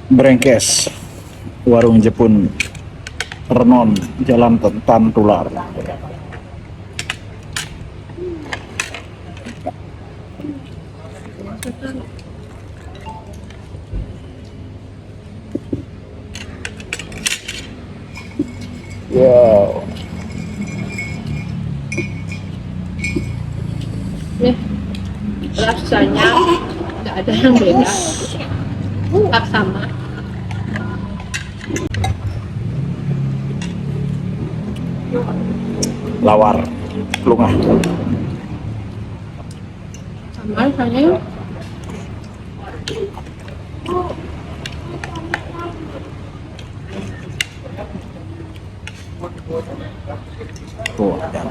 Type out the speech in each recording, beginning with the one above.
Brengkes, warung Jepun Renon, Jalan Tantular. Wow. Nih, rasanya nggak ada yang beda, tetap sama. Lawar, lungah. Sama rasanya. Tuh, ya.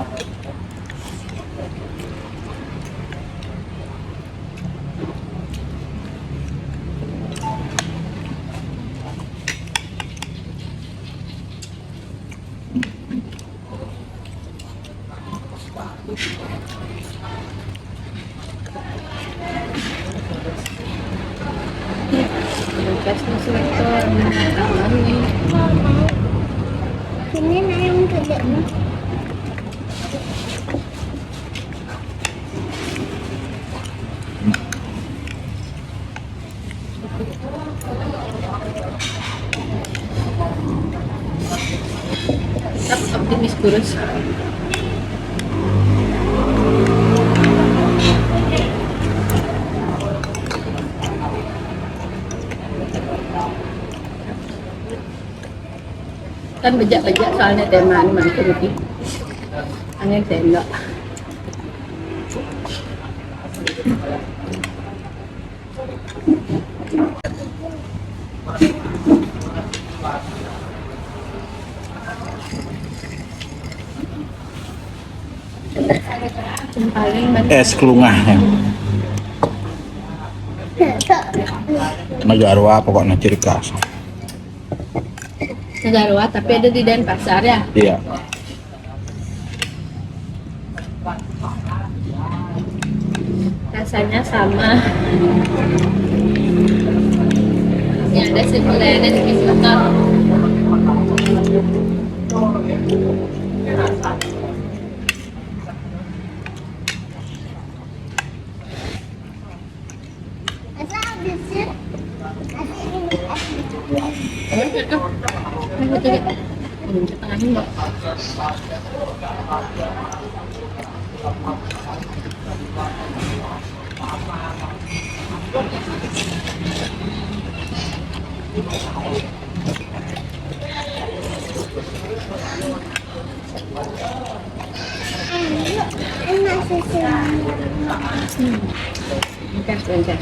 Brengkesnya sebentar, aman nih. Ini yang gede nih. Tetap optimis kurus. Kan bejak-bejak soalnya tema ini masih rugi. Angin sendok. Yang paling banyak Es kelungah ya. Negara pokoknya ciri khas. Negara tapi ada di Denpasar ya. Iya. Rasanya sama. Ini ada sebenarnya di Kisletor. Masa habisnya? Tengahnya enggak. Ini masih Brengkes.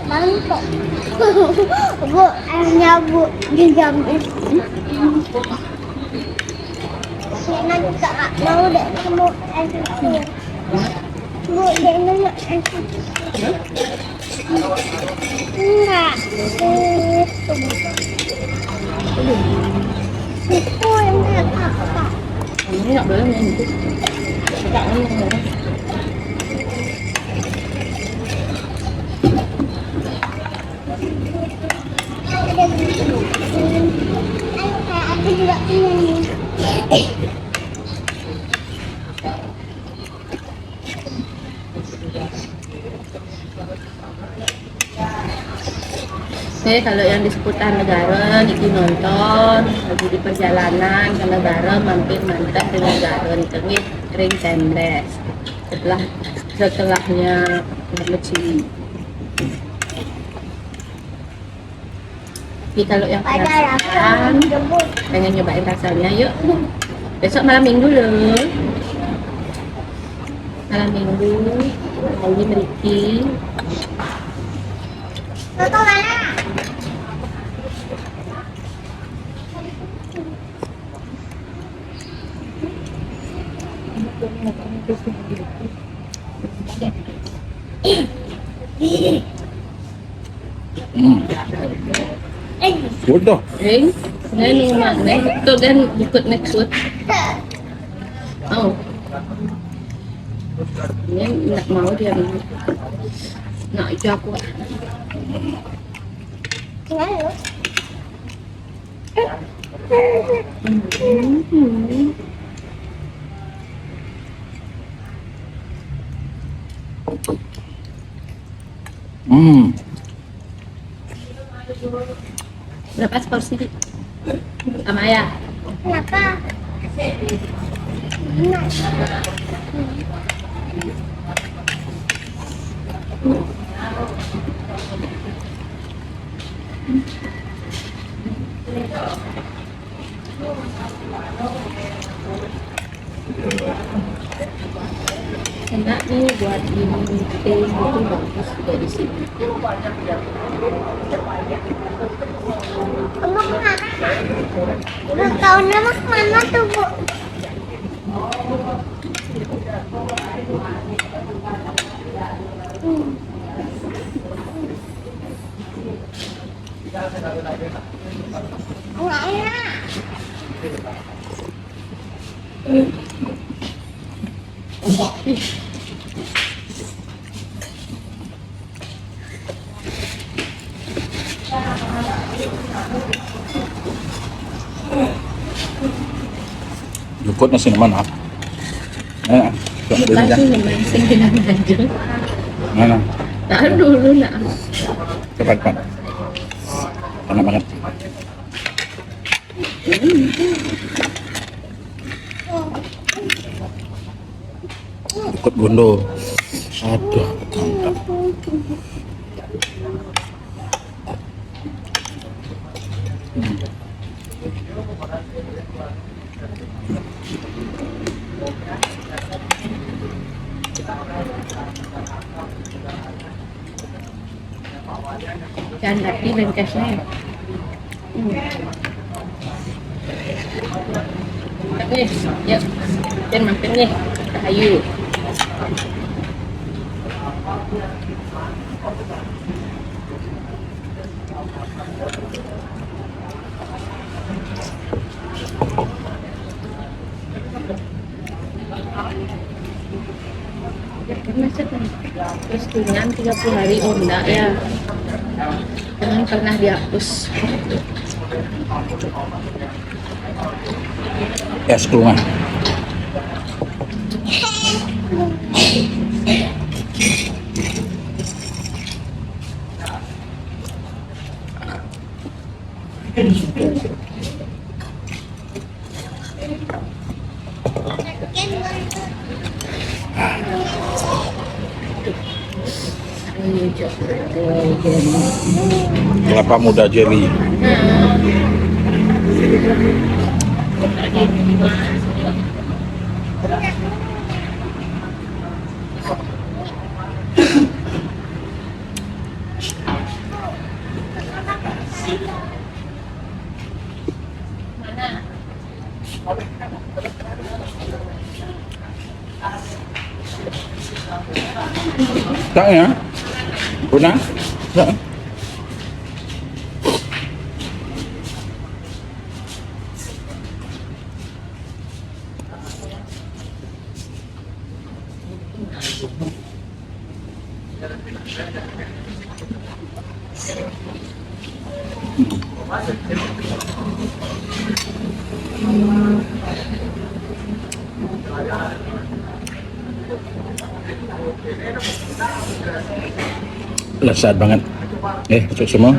mantap. Bu, airnya bu dijamin. Nena juga nggak mau deh kamu air susu. Bu, Nena mau air susu. Enggak. Itu yang apa? Ini nggak boleh main itu. Nggak boleh. Aku juga ingin. Oke, kalau yang di seputar negara, Niki nonton lagi di perjalanan ke negara mampir mantap di negara tengah ring tembes. Setelahnya Meci. Tapi kalau yang penasaran, pengen nyobain rasanya, yuk. Besok malam minggu loh. Malam minggu, lagi Meriki. Toto mana? Udah. Ning, nenu mak neng, tu kan ikut next food. Oh, Ini nggak mau dia ini. Nggak jago. Lalu. Hmm. Berapa seporsi? Sama ya? Kenapa? Enak. Enak nih buat ini teh itu bagus juga di sini. Emang mana? Nggak tahu nama mana tuh, Bu? Nggak enak. Jukut nasi mana? Coba dulu Lagi aja. memancing dengan aja. Mana? Tahan dulu nak. Cepat cepat. Enak banget. Jukut gondo. Aduh, mantap. Jangan lagi bengkesnya. Nih, yuk. Dan makan nih. Ayo. Terus dengan 30 hari oh enggak ya, jangan pernah dihapus. Es kelungan. Kelapa muda jelly. Tak ya? Guna? Tak. Lezat banget. Masuk semua.